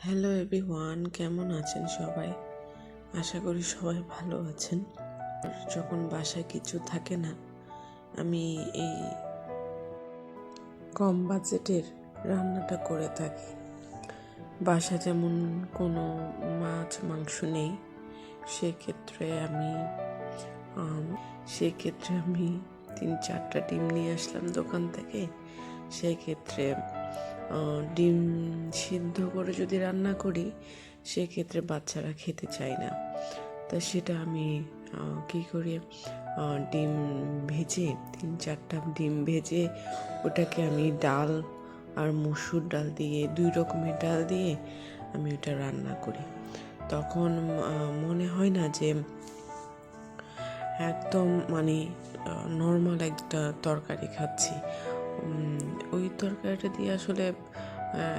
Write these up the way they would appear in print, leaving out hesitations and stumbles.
Hello everyone, কেমন আছেন সবাই? আশা করি সবাই ভালো আছেন। যখন বাসায় কিছু থাকে না, আমি এই কম বাজেটের রান্নাটা করে থাকি। বাসা যেমন কোনো মাছ মাংস নেই, সেক্ষেত্রে আমি আমি 3-4টা ডিম নিয়ে আসলাম দোকান থেকে। সেক্ষেত্রে ডিম সিদ্ধ করে যদি রান্না করি, সেক্ষেত্রে বাচ্চারা খেতে চায় না। তা সেটা আমি কী করি, ডিম ভেজে 3-4টা ডিম ভেজে ওটাকে আমি ডাল আর মসুর ডাল দিয়ে 2 রকমের ডাল দিয়ে আমি ওটা রান্না করি। তখন মনে হয় না যে একদম নর্মাল একটা তরকারি খাচ্ছি। ওই তরকারিটা দিয়ে আসলে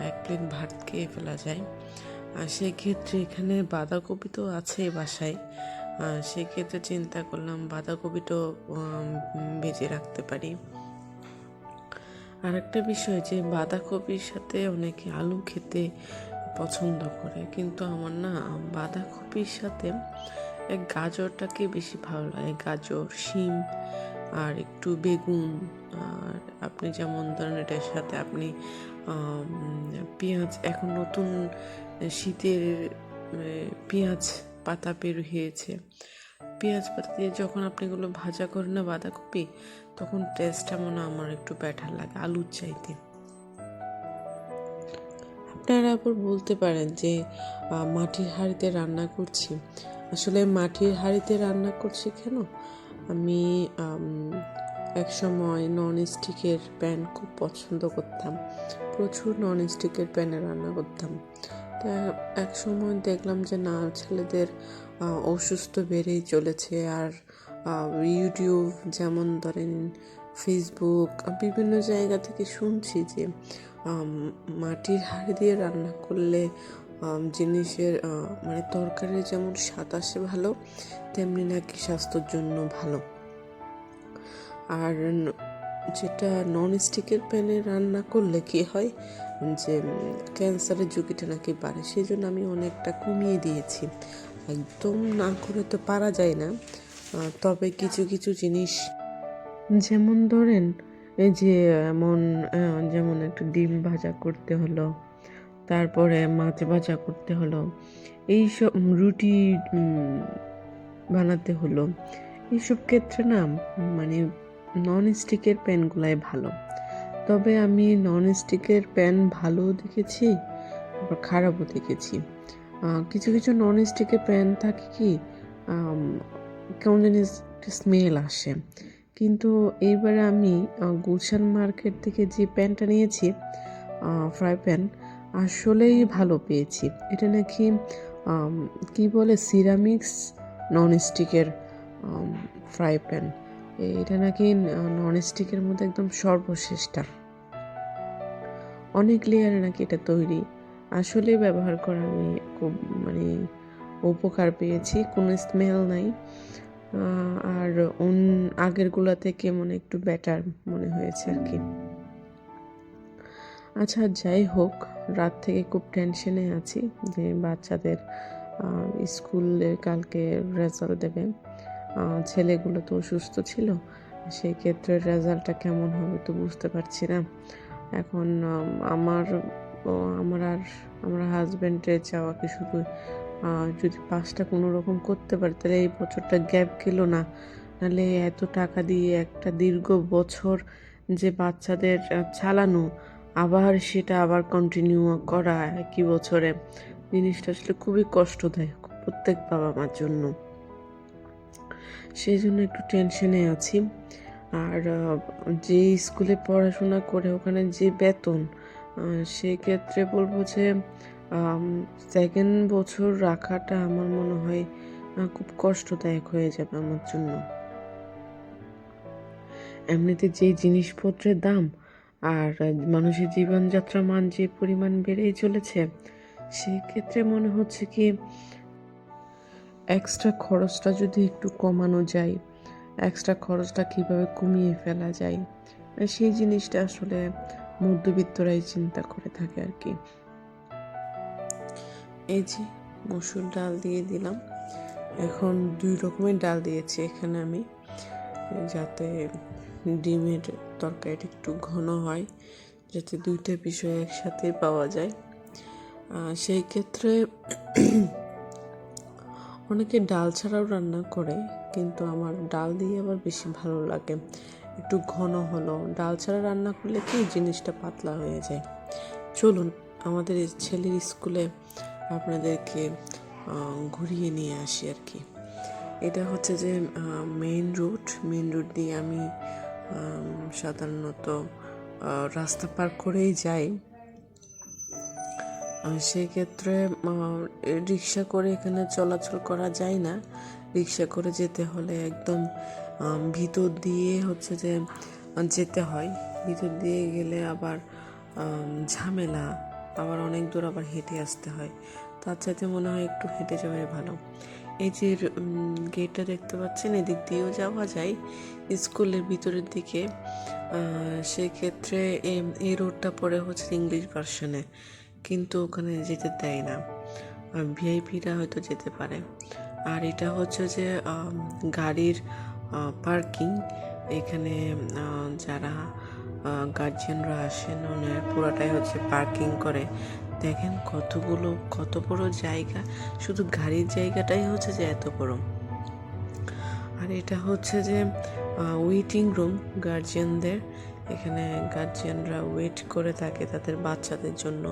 1 প্লেট ভাত খেয়ে ফেলা যায়। আর সেক্ষেত্রে এখানে বাঁধাকপি তো আছে বাসায়, সেক্ষেত্রে চিন্তা করলাম বাঁধাকপিটাও ভেজে রাখতে পারি। আর একটা বিষয় যে বাঁধাকপির সাথে অনেকে আলু খেতে পছন্দ করে, কিন্তু আমার না বাঁধাকপির সাথে গাজরটাকে বেশি ভালো লাগে। গাজর, শিম আর একটু বেগুন, আর আপনি যেমন ধরেন এটার সাথে আপনি পেঁয়াজ, এখন নতুন শীতের পেঁয়াজ পাতা বের হয়েছে, পেঁয়াজ পাতা দিয়ে যখন আপনি এগুলো ভাজা করেন না বাঁধাকপি, তখন টেস্টটা মনে আমার একটু বেটার লাগে আলুর চাইতে। আপনারা আবার বলতে পারেন যে মাটির হাঁড়িতে রান্না করছি। আসলে মাটির হাঁড়িতে রান্না করছি কেন, আমি এক সময় নন স্টিকের প্যান খুব পছন্দ করতাম, প্রচুর নন স্টিকের প্যানে রান্না করতাম। তা এক সময় দেখলাম যে না, ছেলেদের অসুস্থ বেড়েই চলেছে। আর ইউটিউব, যেমন ধরেন ফেসবুক, বিভিন্ন জায়গা থেকে শুনছি যে মাটির হাঁড়ি দিয়ে রান্না করলে জিনিসের তরকারির যেমন স্বাদ আসে ভালো, তেমনি নাকি স্বাস্থ্যের জন্য ভালো। আর যেটা নন স্টিকের প্যানে রান্না করলে কি হয় যে ক্যান্সারের ঝুঁকিটা নাকি বাড়ে, সেই জন্য আমি অনেকটা কমিয়ে দিয়েছি। একদম না করে তো পারা যায় না, তবে কিছু কিছু জিনিস, যেমন ধরেন এই যে যেমন একটা ডিম ভাজা করতে হলো, তারপরে মাছ ভাজা করতে হলো, এইসব রুটি বানাতে হলো, এইসব ক্ষেত্রে না নন স্টিকের প্যানগুলাই ভালো। তবে আমি নন স্টিকের প্যান ভালোও দেখেছি, আবার খারাপও দেখেছি। কিছু কিছু নন স্টিকের প্যান থাকে কি কেমন জানি স্মেল আসে, কিন্তু এইবারে আমি গুলশান মার্কেট থেকে যে প্যানটা নিয়েছি, ফ্রাই প্যান, আসলেই ভালো পেয়েছি। এটা নাকি কি বলে, সিরামিক্স নন স্টিকের ফ্রাই প্যান। এটা নাকি নন স্টিকের মধ্যে একদম সর্বশ্রেষ্ঠ, অনেক লেয়ারে নাকি এটা তৈরি। আসলে ব্যবহার করে আমি খুব উপকার পেয়েছি, কোনো স্মেল নাই। আর আগেরগুলো থেকে একটু বেটার মনে হয়েছে আর কি। আচ্ছা, যাই হোক, রাত থেকে খুব টেনশনে আছি যে বাচ্চাদের স্কুলে কালকে রেজাল্ট দেবে। ছেলেগুলো তো অসুস্থ ছিল, সেই ক্ষেত্রে রেজাল্টটা কেমন হবে তো বুঝতে পারছি না। এখন আমার হাজব্যান্ডের চাওয়া কি শুধু যদি পাসটা কোনো রকম করতে পারে, তাহলে এই বছরটা গ্যাপ গেল না, নাহলে এত টাকা দিয়ে একটা দীর্ঘ বছর যে বাচ্চাদের চালানো, সেটা আবার কন্টিনিউ করা একই বছরে, জিনিসটা আসলে খুবই কষ্টদায়ক প্রত্যেক বাবা মার জন্য। সেই জন্য একটু টেনশনে আছি। আর যে স্কুলে পড়াশোনা করে ওখানে যে বেতন, সেক্ষেত্রে বলবো যে সেকেন্ড বছর রাখাটা আমার মনে হয় খুব কষ্টদায়ক হয়ে যাবে আমার জন্য। এমনিতে যে জিনিসপত্রের দাম আর মানুষের জীবনযাত্রার মান যে পরিমাণ বেড়েই চলেছে, সেক্ষেত্রে মনে হচ্ছে কি এক্সট্রা খরচটা যদি একটু কমানো যায়, এক্সট্রা খরচটা কিভাবে কমিয়ে ফেলা যায়, সেই জিনিসটা আসলে মধ্যবিত্তরাই চিন্তা করে থাকে আর কি। এই যে মসুর ডাল দিয়ে দিলাম। এখন 2 রকমের ডাল দিয়েছি এখানে আমি, যাতে ডিমের তরকারিটা একটু ঘন হয়, যাতে দুইটা বিষয় একসাথে পাওয়া যায়। সেই ক্ষেত্রে অনেকে ডাল ছাড়াও রান্না করে, কিন্তু আমার ডাল দিয়ে আবার বেশি ভালো লাগে। একটু ঘন হলো, ডাল ছাড়া রান্না করলে কি জিনিসটা পাতলা হয়ে যায়। চলুন আমাদের ছেলের স্কুলে আপনাদেরকে ঘুরিয়ে নিয়ে আসি আর কি। এটা হচ্ছে যে মেইন রোড দিয়ে আমি সাধারণত রাস্তা পার করেই যাই। সেক্ষেত্রে রিক্সা করে এখানে চলাচল করা যায় না। রিক্সা করে যেতে হলে একদম ভিতর দিয়ে হচ্ছে যে যেতে হয়। ভিতর দিয়ে গেলে আবার ঝামেলা, আবার অনেক দূর আবার হেঁটে আসতে হয়। তার চাইতে মনে হয় একটু হেঁটে যাওয়াই ভালো। এই যে গেটটা দেখতে পাচ্ছেন, এদিক দিয়েও যাওয়া যায় স্কুলের ভিতরের দিকে। সেক্ষেত্রে এই রোডটা পড়ে হচ্ছে ইংলিশ ভার্সনে, কিন্তু ওখানে যেতে দেয় না, ভিআইপিরা হয়তো যেতে পারে। আর এটা হচ্ছে যে গাড়ির পার্কিং। এখানে যারা গার্জিয়ানরা আসেন ওনার পুরাটাই হচ্ছে পার্কিং করে। দেখেন কত বড় জায়গা, শুধু গাড়ির জায়গাটাই হচ্ছে যে এত বড়। আর এটা হচ্ছে যে ওয়েটিং রুম গার্জিয়ানদের। এখানে গার্জিয়ানরা ওয়েট করে থাকে তাদের বাচ্চাদের জন্য।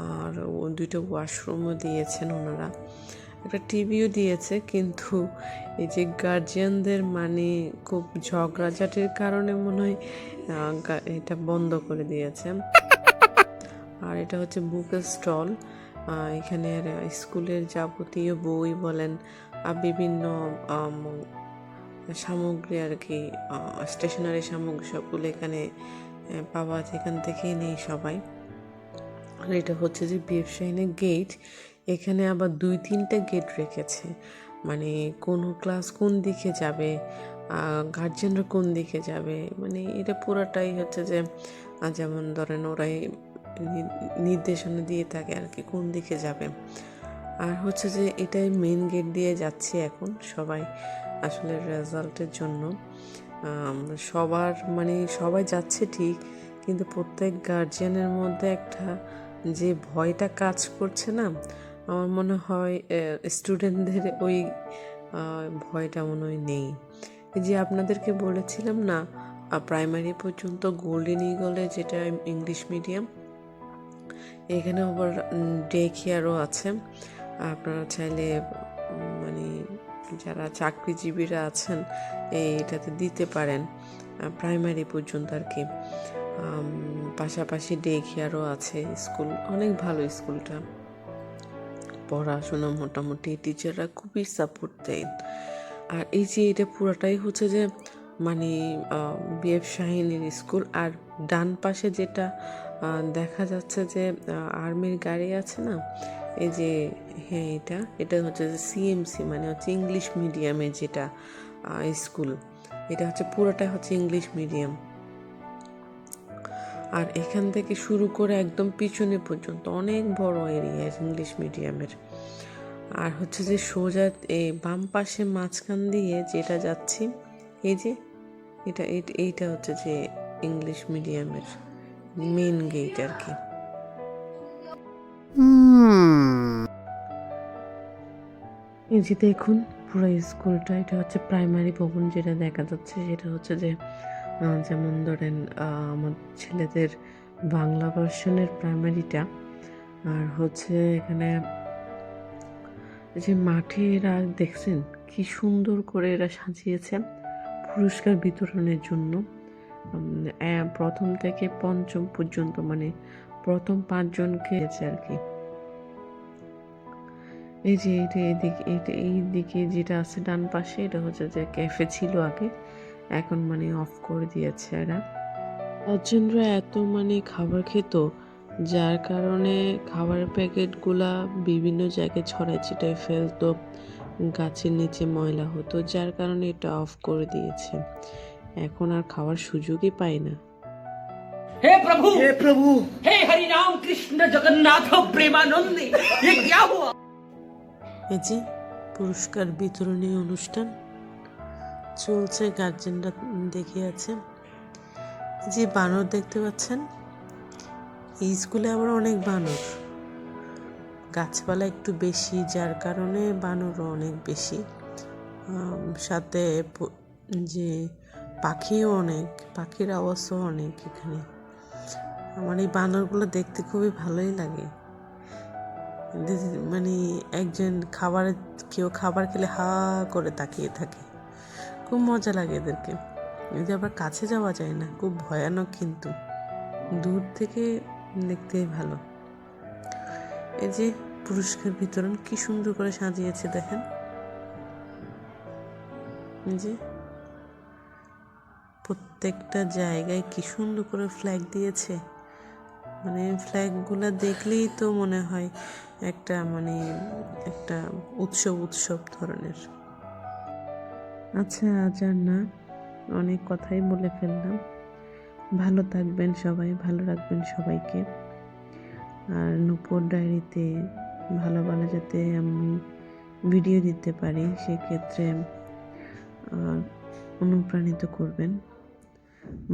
আর 2টা ওয়াশরুমও দিয়েছেন ওনারা, একটা টিভিও দিয়েছে। কিন্তু এই যে গার্জিয়ানদের মানে খুব ঝগড়াঝাটির কারণে মনে হয় এটা বন্ধ করে দিয়েছে। আর এটা হচ্ছে বুকের স্টল। এখানে স্কুলের যাবতীয় বই বলেন, বিভিন্ন সামগ্রী আর কি, স্টেশনারি সামগ্রী সবগুলো এখানে পাওয়া যায়, এখান থেকেই নেই সবাই। আর এটা হচ্ছে যে বিএফ শাহিনের গেট। এখানে আবার 2-3টা গেট রেখেছে, মানে কোনো ক্লাস কোন দিকে যাবে, গার্জেনরা কোন দিকে যাবে, মানে এটা পুরাটাই হচ্ছে যে যেমন ধরেন ওরাই নির্দেশনা দিয়ে থাকে আর কি কোন দিকে যাবে। আর হচ্ছে যে এটাই মেন গেট দিয়ে যাচ্ছে এখন সবাই, আসলে রেজাল্টের জন্য সবাই যাচ্ছে ঠিক, কিন্তু প্রত্যেক গার্জিয়ানের মধ্যে একটা যে ভয়টা কাজ করছে না, আমার মনে হয় স্টুডেন্টদের ওই ভয়টা মনে হয় নেই। যে আপনাদেরকে বলেছিলাম না, প্রাইমারি পর্যন্ত গোল্ডেন ইগলে যেটা ইংলিশ মিডিয়াম, এখানে আবার ডে কেয়ারও আছে। আপনারা চাইলে মানে যারা চাকরিজীবীরা আছেন এইটাতে দিতে পারেন প্রাইমারি পর্যন্ত আর কি। পাশাপাশি ডে কেয়ারও আছে। স্কুল অনেক ভালো, স্কুলটা পড়াশোনা মোটামুটি, টিচাররা খুবই সাপোর্ট দেন। আর এই যে এটা পুরাটাই হচ্ছে যে মানে বিএফ শাহিনীর স্কুল। আর ডান পাশে যেটা দেখা যাচ্ছে যে আর্মির গাড়ি আছে না, এই যে হ্যাঁ এটা হচ্ছে যে সিএমসি, মানে হচ্ছে ইংলিশ মিডিয়ামের যেটা স্কুল, এটা হচ্ছে পুরোটাই হচ্ছে ইংলিশ মিডিয়াম। আর এখান থেকে শুরু করে একদম পিছনে পর্যন্ত অনেক বড় এরিয়া ইংলিশ মিডিয়ামের। আর হচ্ছে যে সোজা বাম পাশে মাঝখান দিয়ে যেটা যাচ্ছি, এই যে এইটা হচ্ছে যে ইংলিশ মিডিয়ামের মেন গেট আর কি। এই যে দেখুন পুরো স্কুলটা, এটা হচ্ছে প্রাইমারি ভবন। যেটা দেখা যাচ্ছে সেটা হচ্ছে যে যেমন ধরেন আমার ছেলেদের বাংলা ভার্সনের প্রাইমারিটা। আর হচ্ছে এখানে যে মাঠে এরা দেখছেন কি সুন্দর করে এরা সাজিয়েছে পুরস্কার বিতরণের জন্য। প্রথম থেকে পঞ্চম পর্যন্ত, মানে প্রথম 5 জনকে আর কি। এই যে এই দিকে যেটা আছে ডান পাশে, এটা হচ্ছে যে ক্যাফে ছিল আগে, এখন মানে অফ করে দিয়েছে এরা। গার্জেনরা এত মানে খাবার খেত, যার কারণে খাবারের প্যাকেটগুলা বিভিন্ন জায়গায় ছড়াই ছিটায় ফেলতো, গাছের নিচে ময়লা হতো, যার কারণে এটা অফ করে দিয়েছে। এখন আর খাওয়ার সুযোগই পায় না। हे प्रभु हे प्रभु हे हरि राम कृष्ण जगन्नाथ प्रेमानंदे, ये क्या हुआ? এই যে পুরস্কার বিতরণী অনুষ্ঠান চলছে, গার্জেনরা দেখে আছে। যে বানর দেখতে পাচ্ছেন, এই স্কুলে আবার অনেক বানর, গাছপালা একটু বেশি, যার কারণে বানরও অনেক বেশি। সাথে যে পাখিও অনেক, পাখির আওয়াজও অনেক এখানে। আমার এই বানরগুলো দেখতে খুবই ভালোই লাগে। মানে একজন কেউ খাবার খেলে হা করে তাকিয়ে থাকে, খুব মজা লাগে এদেরকে। এই যে আবার কাছে যাওয়া যায় না, খুব ভয়ানক, কিন্তু দূর থেকে দেখতেই ভালো। এই যে পুরস্কার বিতরণ কি সুন্দর করে সাজিয়েছে দেখেন। এই যে প্রত্যেকটা জায়গায় কি সুন্দর করে ফ্ল্যাগ দিয়েছে, মানে ফ্ল্যাগগুলো দেখলেই তো মনে হয় একটা একটা উৎসব ধরনের। আচ্ছা, আজ আর না, অনেক কথাই বলে ফেললাম। ভালো থাকবেন সবাই, ভালো রাখবেন সবাইকে। আর নূপুর ডায়েরিতে ভালো ভালো যাতে আমি ভিডিও দিতে পারি, সেক্ষেত্রে অনুপ্রাণিত করবেন।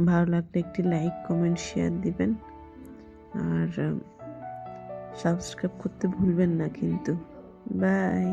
ভালো লাগলে একটি লাইক, কমেন্ট, শেয়ার দিবেন। আর সাবস্ক্রাইব করতে ভুলবেন না কিন্তু। বাই।